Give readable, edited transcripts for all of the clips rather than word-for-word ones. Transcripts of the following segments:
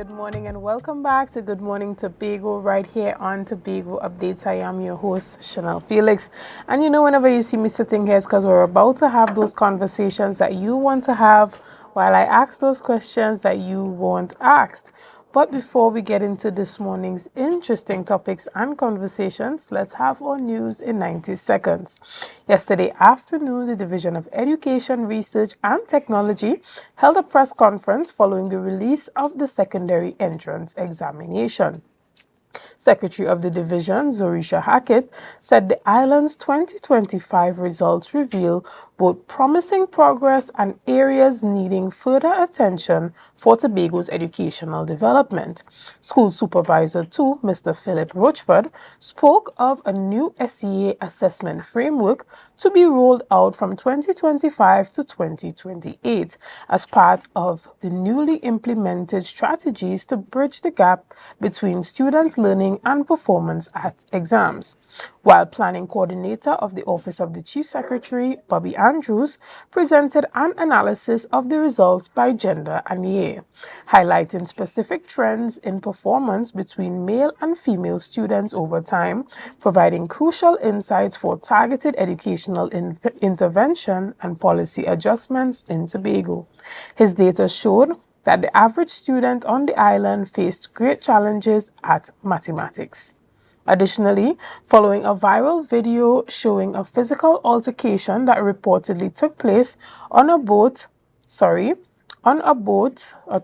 good morning, and welcome back to Good Morning Tobago right here on Tobago Updates. I am your host, Shenell Felix. And whenever you see me sitting here, it's because we're about to have those conversations that you want to have while I ask those questions that you want asked. But before we get into this morning's interesting topics and conversations, let's have our news in 90 seconds. Yesterday afternoon, the Division of Education, Research and Technology held a press conference following the release of the secondary entrance examination. Secretary of the Division, Zorisha Hackett, said the island's 2025 results reveal both promising progress and areas needing further attention for Tobago's educational development. School Supervisor 2, Mr. Philip Rochford, spoke of a new SEA assessment framework to be rolled out from 2025 to 2028 as part of the newly implemented strategies to bridge the gap between students' learning and performance at exams. While planning coordinator of the Office of the Chief Secretary, Bobby Andrews, presented an analysis of the results by gender and year, highlighting specific trends in performance between male and female students over time, providing crucial insights for targeted educational intervention and policy adjustments in Tobago. His data showed that the average student on the island faced great challenges at mathematics. Additionally, following a viral video showing a physical altercation that reportedly took place on a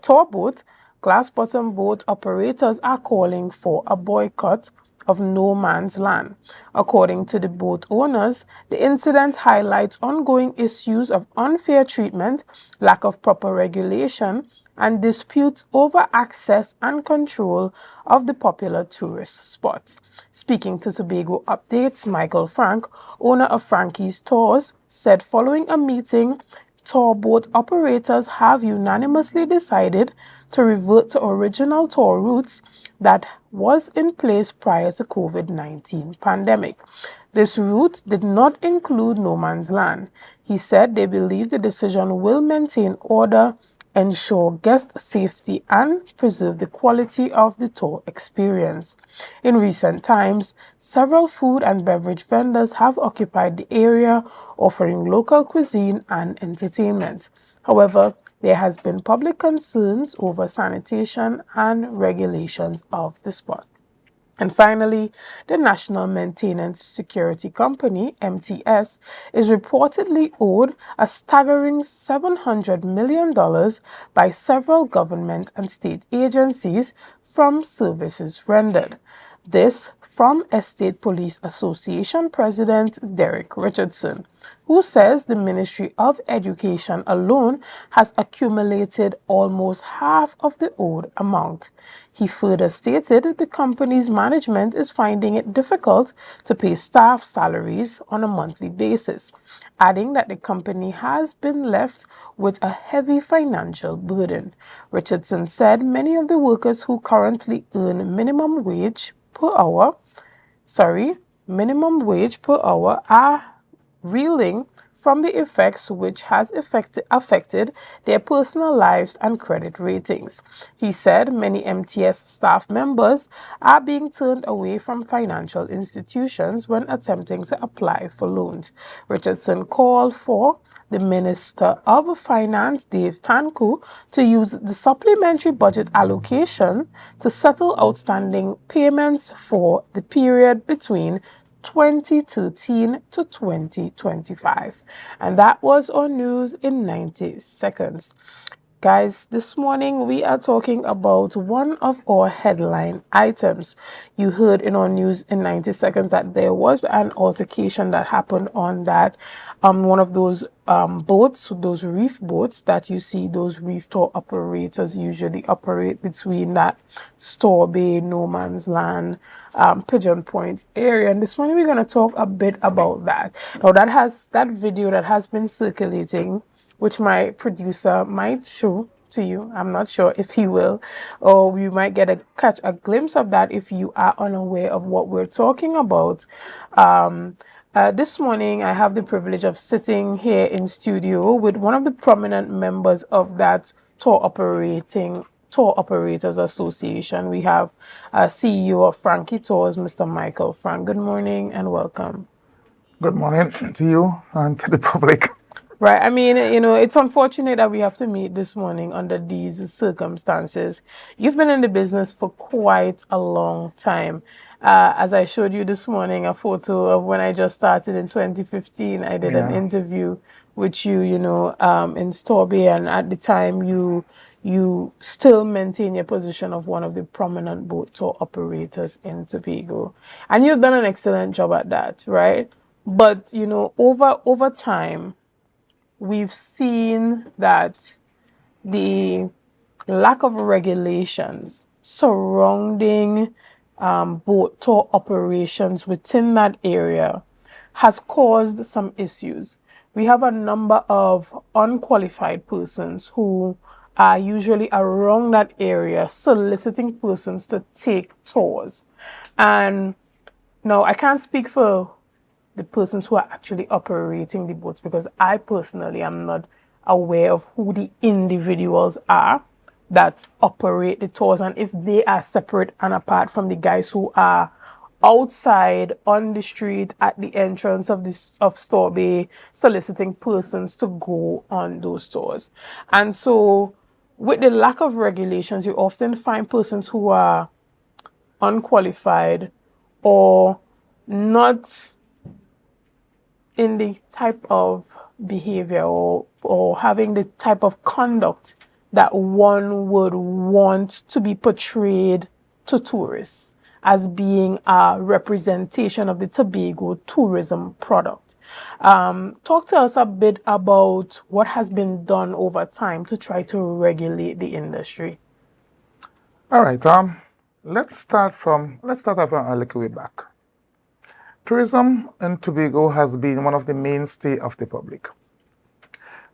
tour boat, glass-bottom boat operators are calling for a boycott of no man's land. According to the boat owners, the incident highlights ongoing issues of unfair treatment, lack of proper regulation, and disputes over access and control of the popular tourist spots. Speaking to Tobago Updates, Michael Frank, owner of Frankie's Tours, said following a meeting, tour boat operators have unanimously decided to revert to original tour routes that was in place prior to COVID-19 pandemic. This route did not include no man's land. He said they believe the decision will maintain order, ensure guest safety, and preserve the quality of the tour experience. In recent times, several food and beverage vendors have occupied the area, offering local cuisine and entertainment. However, there has been public concerns over sanitation and regulations of the spot. And finally, the National Maintenance Security Company, MTS, is reportedly owed a staggering $700 million by several government and state agencies from services rendered. This from Estate Police Association President Derek Richardson, who says the Ministry of Education alone has accumulated almost half of the owed amount. He further stated the company's management is finding it difficult to pay staff salaries on a monthly basis, adding that the company has been left with a heavy financial burden. Richardson said many of the workers who currently earn minimum wage per hour are reeling from the effects which has affected their personal lives and credit ratings. He said many MTS staff members are being turned away from financial institutions when attempting to apply for loans. Richardson called for the Minister of Finance, Dave Tanku, to use the supplementary budget allocation to settle outstanding payments for the period between 2013 to 2025. And that was our news in 90 seconds. Guys, this morning we are talking about one of our headline items. You heard in our news in 90 seconds that there was an altercation that happened on that one of those boats, those reef boats that you see those reef tour operators usually operate between that Store Bay, No Man's Land, Pigeon Point area. And this morning we're going to talk a bit about that. Now that video that has been circulating, which my producer might show to you. I'm not sure if he will, or you might catch a glimpse of that if you are unaware of what we're talking about. This morning, I have the privilege of sitting here in studio with one of the prominent members of that tour Tour Operators Association. We have CEO of Frankie Tours, Mr. Michael. Frank, good morning and welcome. Good morning to you and to the public. Right. I mean, it's unfortunate that we have to meet this morning under these circumstances. You've been in the business for quite a long time. As I showed you this morning, a photo of when I just started in 2015. I did an interview with you, in Storby, and at the time you still maintain your position of one of the prominent boat tour operators in Tobago. And you've done an excellent job at that, right? But, over time, we've seen that the lack of regulations surrounding boat tour operations within that area has caused some issues. We have a number of unqualified persons who are usually around that area soliciting persons to take tours. And now I can't speak for the persons who are actually operating the boats, because I personally am not aware of who the individuals are that operate the tours and if they are separate and apart from the guys who are outside on the street at the entrance of Storby soliciting persons to go on those tours. And so with the lack of regulations, you often find persons who are unqualified or not in the type of behavior or having the type of conduct that one would want to be portrayed to tourists as being a representation of the Tobago tourism product. Talk to us a bit about what has been done over time to try to regulate the industry. All right. Let's start from a little way back. Tourism in Tobago has been one of the mainstay of the public.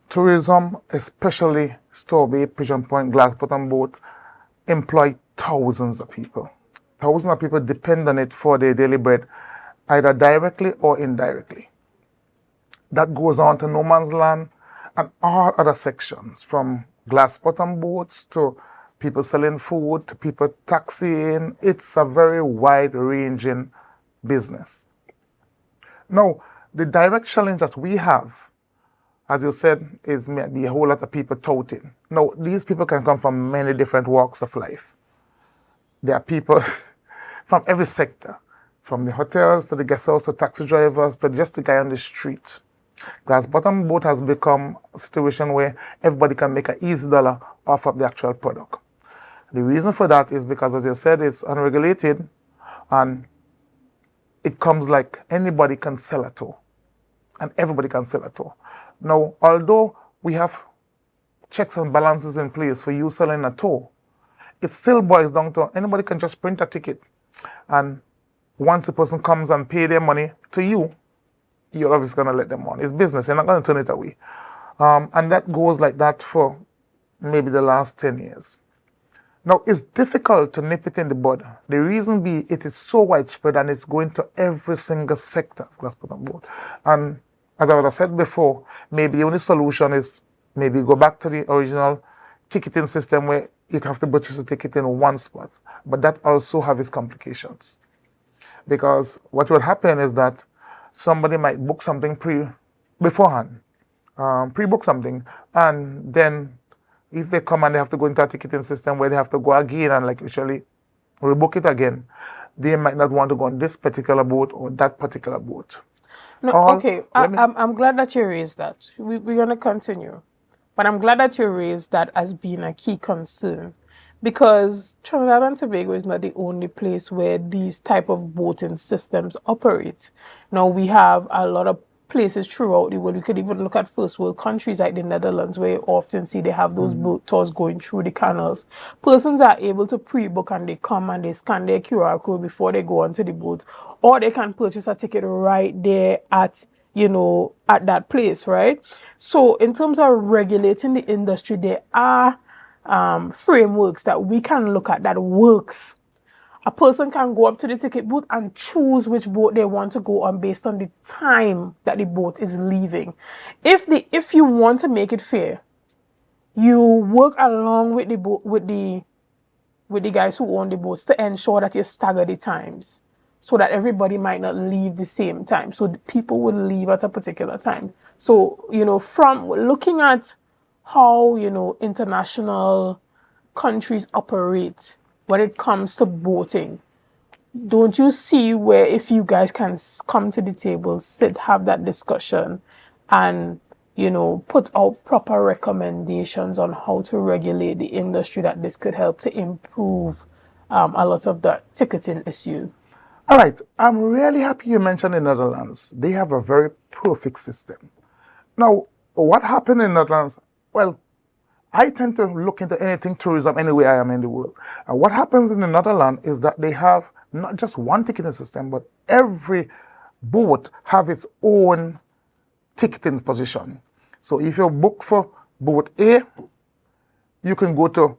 Tourism, especially Storby, Pigeon Point, Glass Bottom Boat, employ thousands of people. Thousands of people depend on it for their daily bread, either directly or indirectly. That goes on to No Man's Land and all other sections, from glass bottom boats to people selling food to people taxiing. It's a very wide-ranging business. Now, the direct challenge that we have, as you said, is maybe a whole lot of people touting. Now, these people can come from many different walks of life. There are people from every sector, from the hotels to the guest house to taxi drivers to just the guy on the street. Glass bottom boat has become a situation where everybody can make an easy dollar off of the actual product. The reason for that is because, as you said, it's unregulated and it comes like anybody can sell a tour and everybody can sell a tour. Now, although we have checks and balances in place for you selling a tour, it still boils down to anybody can just print a ticket, and once the person comes and pay their money to you, you're obviously going to let them on. It's business. You're not going to turn it away. And that goes like that for maybe the last 10 years. Now, it's difficult to nip it in the bud. The reason being, it is so widespread and it's going to every single sector of glass bottom boat. And as I would have said before, maybe the only solution is maybe go back to the original ticketing system where you have to purchase a ticket in one spot. But that also has its complications. Because what will happen is that somebody might book something beforehand, pre-book something, and then if they come and they have to go into a ticketing system where they have to go again and like usually rebook it again, they might not want to go on this particular boat or that particular boat. No, okay, I'm glad that you raised that. We're going to continue. But I'm glad that you raised that as being a key concern, because Trinidad and Tobago is not the only place where these type of boating systems operate. Now, we have a lot of places throughout the world. You could even look at first world countries like the Netherlands, where you often see they have those boat tours going through the canals. Persons are able to pre-book and they come and they scan their QR code before they go onto the boat, or they can purchase a ticket right there at that place, right? So in terms of regulating the industry, there are frameworks that we can look at that works. A person can go up to the ticket booth and choose which boat they want to go on based on the time that the boat is leaving. If you want to make it fair, you work along with the boat with the guys who own the boats to ensure that you stagger the times so that everybody might not leave the same time. So the people would leave at a particular time. So, from looking at how, international countries operate when it comes to boating, don't you see where if you guys can come to the table, sit, have that discussion, and put out proper recommendations on how to regulate the industry, that this could help to improve a lot of the ticketing issue? All right, I'm really happy you mentioned the Netherlands. They have a very perfect system. Now, what happened in the Netherlands? Well, I tend to look into anything tourism anywhere I am in the world. And what happens in the Netherlands is that they have not just one ticketing system, but every boat have its own ticketing position. So if you book for boat A, you can go to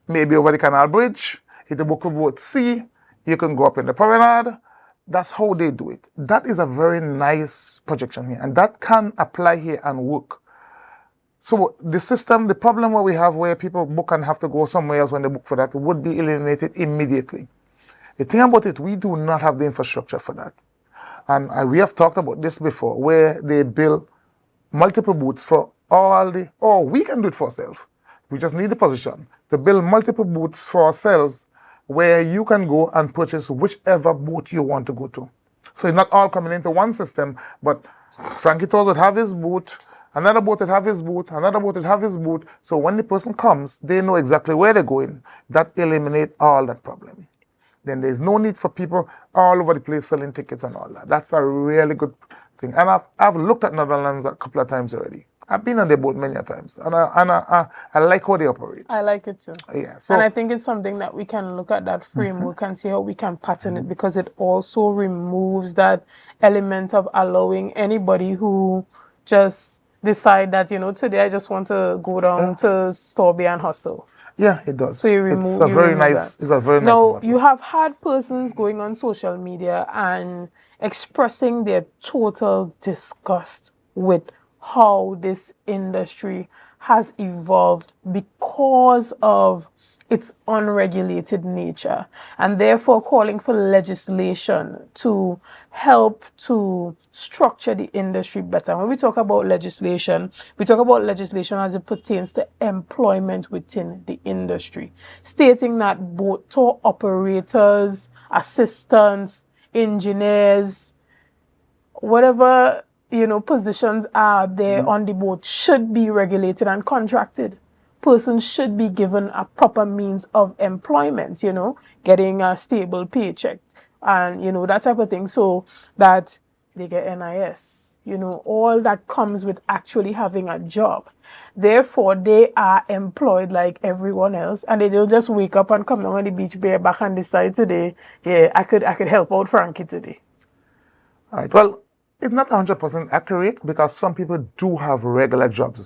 maybe over the canal bridge. If you book for boat C, you can go up in the promenade. That's how they do it. That is a very nice projection here, and that can apply here and work. So the system, the problem where we have where people book and have to go somewhere else when they book for that would be eliminated immediately. The thing about it, we do not have the infrastructure for that. And we have talked about this before, where they build multiple booths for we can do it for ourselves. We just need the position to build multiple booths for ourselves where you can go and purchase whichever boat you want to go to. So it's not all coming into one system, but Frankie Tours would have his boat, another boat would have his boat, another boat would have his boat. So when the person comes, they know exactly where they're going. That eliminates all that problem. Then there's no need for people all over the place selling tickets and all that. That's a really good thing. And I've looked at Netherlands a couple of times already. I've been on their boat many times, and I like how they operate. I like it too. Yeah. So, and I think it's something that we can look at that framework and see how we can pattern it, because it also removes that element of allowing anybody who just decide that, today I just want to go down to Storby and hustle. Yeah, it does. So it's a very nice Now, model. you have had persons going on social media and expressing their total disgust with how this industry has evolved because of its unregulated nature, and therefore calling for legislation to help to structure the industry better. When we talk about legislation, we talk about legislation as it pertains to employment within the industry, stating that boat tour operators, assistants, engineers, whatever positions are there on the boat should be regulated and contracted. Persons should be given a proper means of employment, getting a stable paycheck and, that type of thing, so that they get NIS, all that comes with actually having a job. Therefore, they are employed like everyone else, and they don't just wake up and come down on the beach bareback and decide today, yeah, I could help out Frankie today. All right. Well, it's not 100% accurate, because some people do have regular jobs.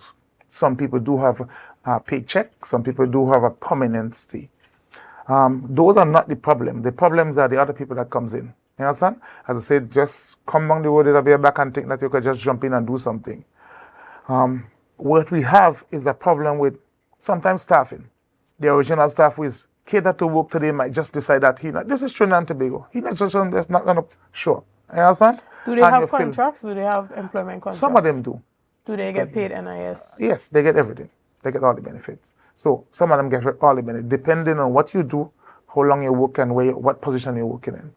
Some people do have a paycheck. Some people do have a permanent stay. Those are not the problem. The problems are the other people that comes in. You understand? As I said, just come down the road with a bareback and think that you could just jump in and do something. What we have is a problem with sometimes staffing. The original staff who is catered to work today might just decide that this is Trinidad and Tobago. He's not going to show up. You understand? Do they have contracts? Do they have employment contracts? Some of them do. Do they get paid NIS? Yes, they get everything. They get all the benefits. So some of them get all the benefits, depending on what you do, how long you work, and what position you're working in.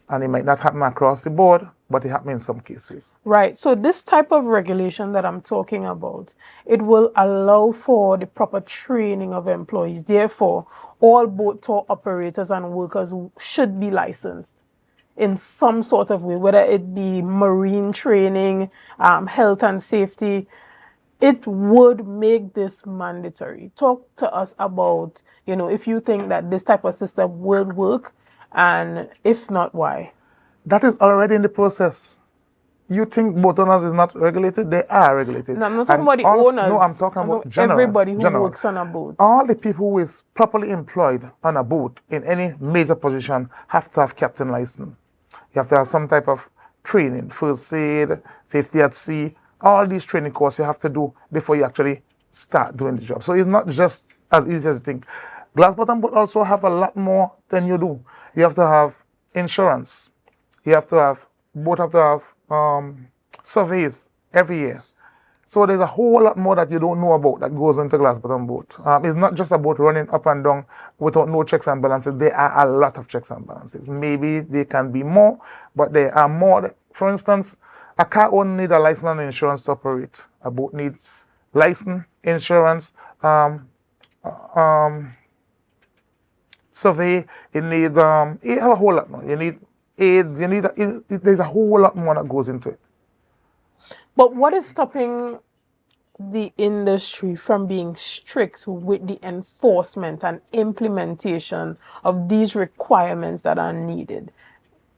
And it might not happen across the board, but it happens in some cases. Right. So this type of regulation that I'm talking about, it will allow for the proper training of employees. Therefore, all boat tour operators and workers should be licensed in some sort of way, whether it be marine training, health and safety. It would make this mandatory. Talk to us about, if you think that this type of system will work, and if not, why? That is already in the process. You think boat owners is not regulated? They are regulated. No, I'm not talking about the owners. No, I'm talking about everybody who works on a boat. All the people who is properly employed on a boat in any major position have to have captain license. You have to have some type of training, first aid, safety at sea. All these training courses you have to do before you actually start doing the job. So it's not just as easy as you think. Glass bottom boat also have a lot more than you do. You have to have insurance. You have to have, both have to have surveys every year. So there's a whole lot more that you don't know about that goes into glass bottom boat. It's not just about running up and down without no checks and balances. There are a lot of checks and balances. Maybe they can be more, but there are more. For instance, a car only needs a license and insurance to operate. A boat needs license, insurance, survey. It needs you have a whole lot more. You need aids. There's a whole lot more that goes into it. But what is stopping the industry from being strict with the enforcement and implementation of these requirements that are needed,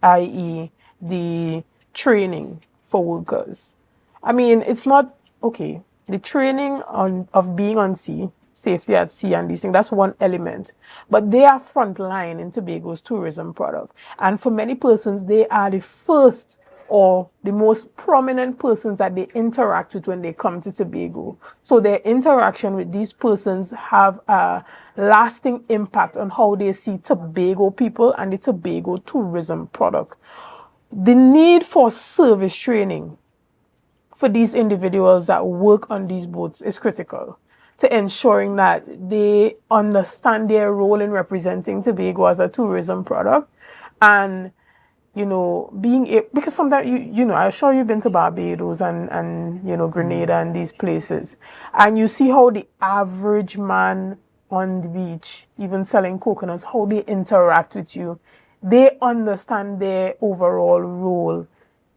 i.e., the training for workers? I mean, it's not okay. The training of being on sea, safety at sea and these things, that's one element. But they are frontline in Tobago's tourism product. And for many persons, they are the first or the most prominent persons that they interact with when they come to Tobago. So their interaction with these persons have a lasting impact on how they see Tobago people and the Tobago tourism product. The need for service training for these individuals that work on these boats is critical to ensuring that they understand their role in representing Tobago as a tourism product. And because sometimes, I'm sure you've been to Barbados and Grenada and these places, and you see how the average man on the beach, even selling coconuts, how they interact with you. They understand their overall role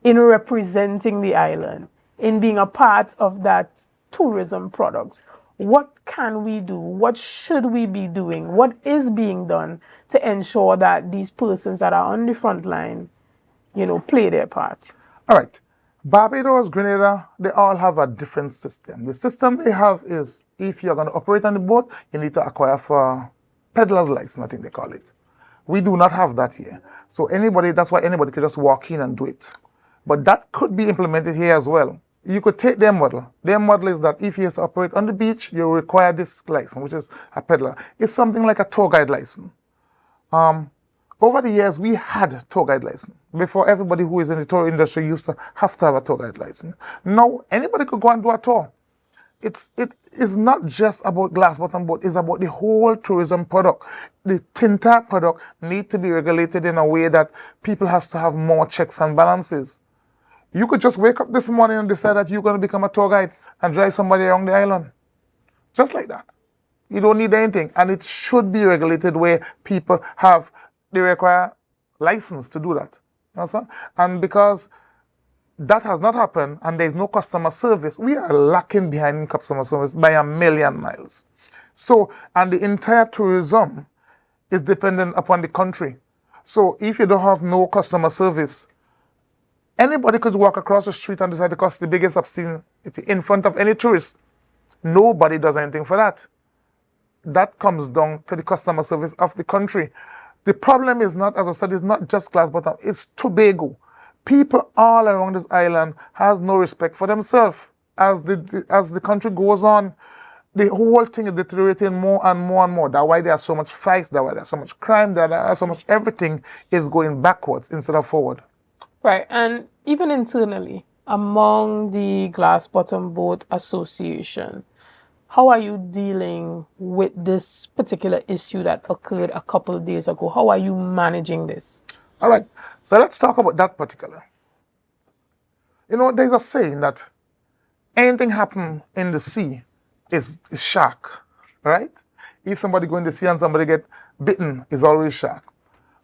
in representing the island, in being a part of that tourism product. What can we do? What should we be doing? What is being done to ensure that these persons that are on the front line, play their part? All right. Barbados, Grenada, they all have a different system. The system they have is if you're going to operate on the boat, you need to acquire for peddler's license, I think they call it. We do not have that here. So that's why anybody could just walk in and do it. But that could be implemented here as well. You could take their model. Their model is that if you have to operate on the beach, you require this license, which is a peddler. It's something like a tour guide license. Over the years, we had tour guide license. Before, everybody who is in the tour industry used to have a tour guide license. Now, anybody could go and do a tour. It is not just about glass bottom boat. It's about the whole tourism product. The entire product needs to be regulated in a way that people has to have more checks and balances. You could just wake up this morning and decide that you're going to become a tour guide and drive somebody around the island. Just like that. You don't need anything. And it should be regulated where people they require license to do that. You understand? And because that has not happened and there's no customer service, we are lacking behind in customer service by a million miles. So, and the entire tourism is dependent upon the country. So if you don't have no customer service, anybody could walk across the street and decide to cost the biggest obscenity in front of any tourist. Nobody does anything for that. That comes down to the customer service of the country. The problem is not, as I said, it's not just glass bottom, it's Tobago. People all around this island has no respect for themselves. As the country goes on, the whole thing is deteriorating more and more and more. That's why there are so much fights, that's why there's so much crime, there are so much everything is going backwards instead of forward. Right, and even internally, among the Glass Bottom Boat Association, how are you dealing with this particular issue that occurred a couple of days ago? How are you managing this? All right, so let's talk about that particular. There's a saying that anything happen in the sea is shark, right? If somebody go in the sea and somebody get bitten, it's always shark.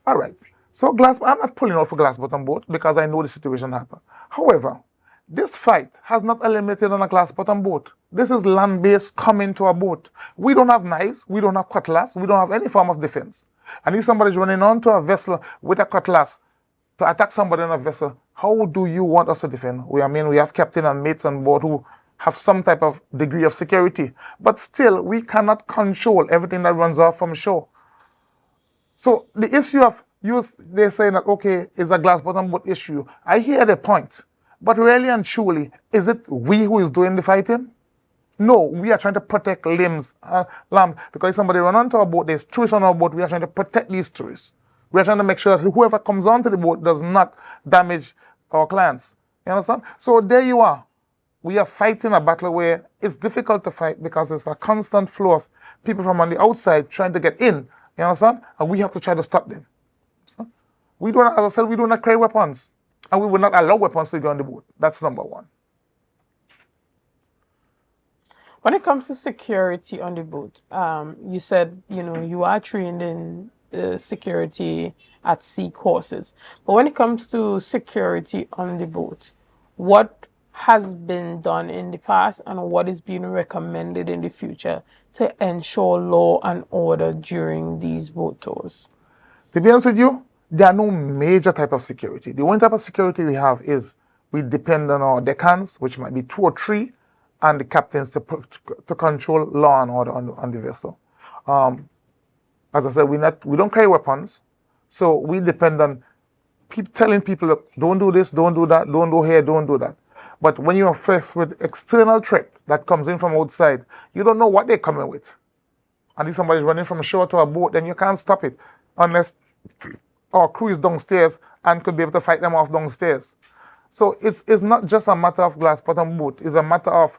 All right, so I'm not pulling out for glass bottom boat because I know the situation happened. However, this fight has not eliminated on a glass bottom boat. This is land-based coming to a boat. We don't have knives, we don't have cutlass, we don't have any form of defense. And if somebody's running onto a vessel with a cutlass to attack somebody on a vessel, how do you want us to defend? We have captain and mates on board who have some type of degree of security. But still, we cannot control everything that runs off from shore. So the issue of they're saying that, okay, it's a glass bottom boat issue. I hear the point. But really and truly, is it we who is doing the fighting? No, we are trying to protect lamb, because if somebody run onto our boat, there's tourists on our boat, we are trying to protect these tourists. We are trying to make sure that whoever comes onto the boat does not damage our clients. You understand? So there you are. We are fighting a battle where it's difficult to fight because there's a constant flow of people from on the outside trying to get in. You understand? And we have to try to stop them. So we don't, as I said, we do not carry weapons. And we will not allow weapons to go on the boat. That's number one. When it comes to security on the boat, you said, you are trained in security at sea courses. But when it comes to security on the boat, what has been done in the past and what is being recommended in the future to ensure law and order during these boat tours? To be honest with you, there are no major type of security. The one type of security we have is we depend on our deckhands, which might be 2 or 3, and the captains to control law and order on the vessel. As I said, we don't carry weapons, so we depend on telling people, look, don't do this, don't do that, don't go here, don't do that. But when you are faced with external threat that comes in from outside, you don't know what they're coming with. And if somebody's running from shore to a boat, then you can't stop it unless our crew is downstairs and could be able to fight them off downstairs. So it's not just a matter of glass bottom boat, it's a matter of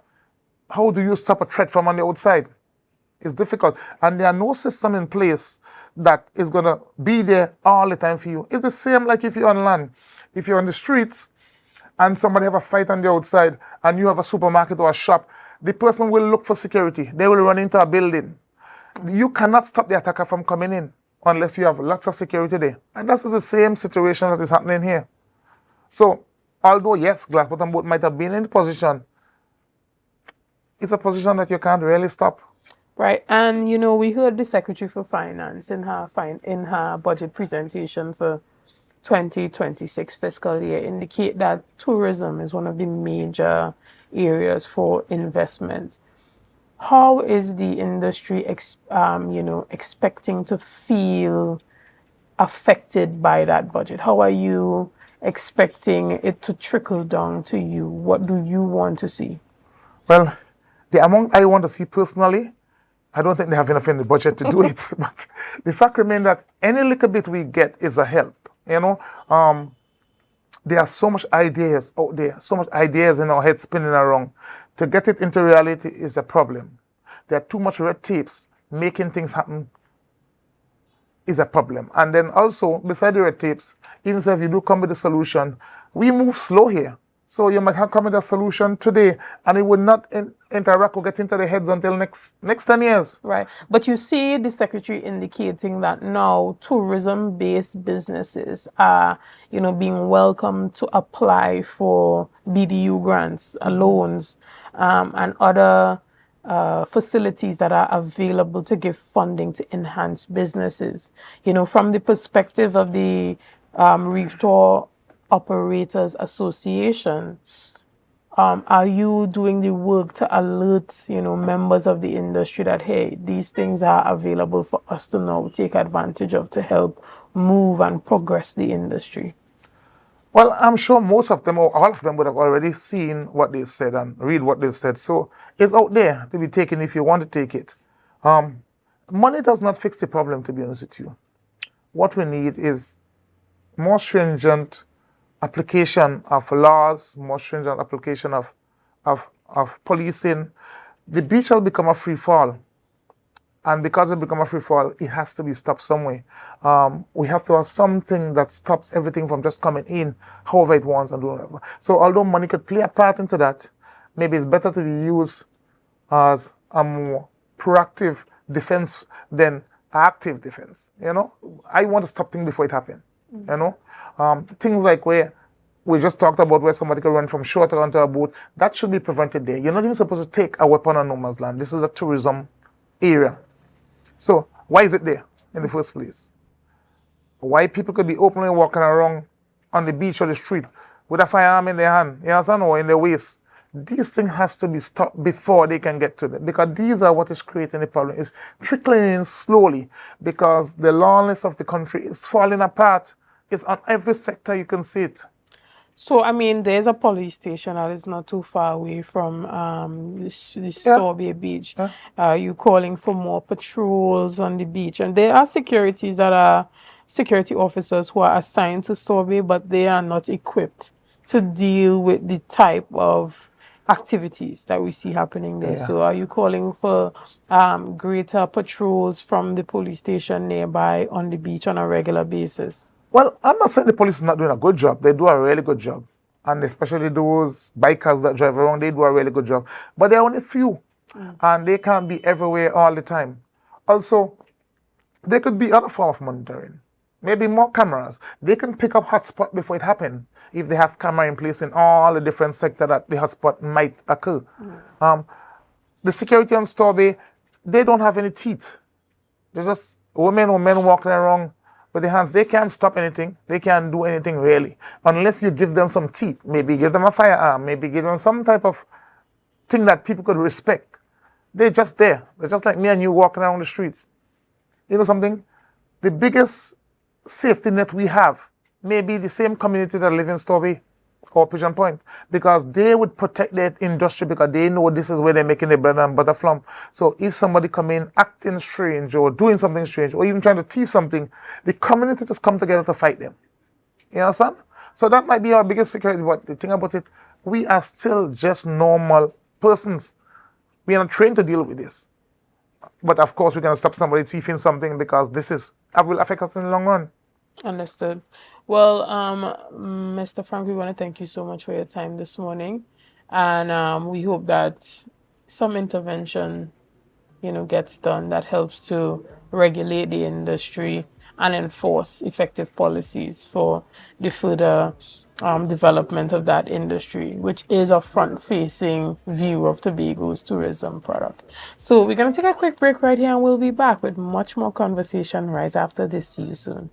how do you stop a threat from on the outside? It's difficult. And there are no system in place that is going to be there all the time for you. It's the same like if you're on land. If you're on the streets and somebody have a fight on the outside and you have a supermarket or a shop, the person will look for security. They will run into a building. You cannot stop the attacker from coming in unless you have lots of security there. And that's the same situation that is happening here. So, although, yes, glass bottom boat might have been in the position, it's a position that you can't really stop. Right, and we heard the Secretary for Finance in her budget presentation for 2026 fiscal year indicate that tourism is one of the major areas for investment. How is the industry, expecting to feel affected by that budget? How are you expecting it to trickle down to you? What do you want to see? Well, the amount I want to see personally, I don't think they have enough in the budget to do it. But the fact remains that any little bit we get is a help. There are so much ideas out there, so much ideas in our head spinning around. To get it into reality is a problem. There are too much red tapes. Making things happen is a problem. And then also, beside the red tapes, even if you do come with a solution, we move slow here. So you might have come with a solution today, and it would not interact or get into the heads until next 10 years. Right. But you see the Secretary indicating that now tourism-based businesses are, being welcomed to apply for BDU grants, loans, and other facilities that are available to give funding to enhance businesses. From the perspective of the Reef Tour Operators Association, are you doing the work to alert, members of the industry that, hey, these things are available for us to now take advantage of to help move and progress the industry? Well, I'm sure most of them or all of them would have already seen what they said and read what they said. So it's out there to be taken if you want to take it. Money does not fix the problem, to be honest with you. What we need is more stringent application of laws, more stringent application of policing. The beach has become a free fall. And because it become a free fall, it has to be stopped somewhere. We have to have something that stops everything from just coming in however it wants and doing whatever. So although money could play a part into that, maybe it's better to be used as a more proactive defense than active defense. I want to stop things before it happens. Things like where we just talked about where somebody can run from shore to onto a boat, that should be prevented there. You're not even supposed to take a weapon on no man's land. This is a tourism area. So why is it there in the first place? Why people could be openly walking around on the beach or the street with a firearm in their hand, or in their waist? These things has to be stopped before they can get to them, because these are what is creating the problem. It's trickling in slowly because the lawlessness of the country is falling apart. It's on every sector, you can see it. So, I mean, there's a police station that is not too far away from the Yeah, Storby Beach. yeah, You calling for more patrols on the beach, and there are securities that are security officers who are assigned to Storby, but they are not equipped to deal with the type of activities that we see happening there. yeah. So, are you calling for greater patrols from the police station nearby on the beach on a regular basis? Well, I'm not saying the police is not doing a good job. They do a really good job. And especially those bikers that drive around, they do a really good job. But they're only few. And they can't be everywhere all the time. Also, there could be other form of monitoring. Maybe more cameras. They can pick up hotspot before it happens. If they have camera in place in all the different sectors that the hotspot might occur. Um, the security on Storby, they don't have any teeth. They're just women or men walking around with their hands. They can't stop anything. They can't do anything really. Unless you give them some teeth. Maybe give them a firearm. Maybe give them some type of thing that people could respect. They're just there. They're just like me and you walking around the streets. You know something? The biggest safety net we have may be the same community that live in Storby or Pigeon Point, because they would protect their industry because they know this is where they're making their bread and butter from. So if somebody come in acting strange or doing something strange or even trying to thief something, the community just come together to fight them. You understand? So that might be our biggest security. But the thing about it, we are still just normal persons. We are not trained to deal with this. But of course, we're going to stop somebody thieving something because that will affect us in the long run. Understood. Well, Mr. Frank, we want to thank you so much for your time this morning, and we hope that some intervention, gets done that helps to regulate the industry and enforce effective policies for the further development of that industry, which is a front-facing view of Tobago's tourism product. So we're going to take a quick break right here, and we'll be back with much more conversation right after this. See you soon.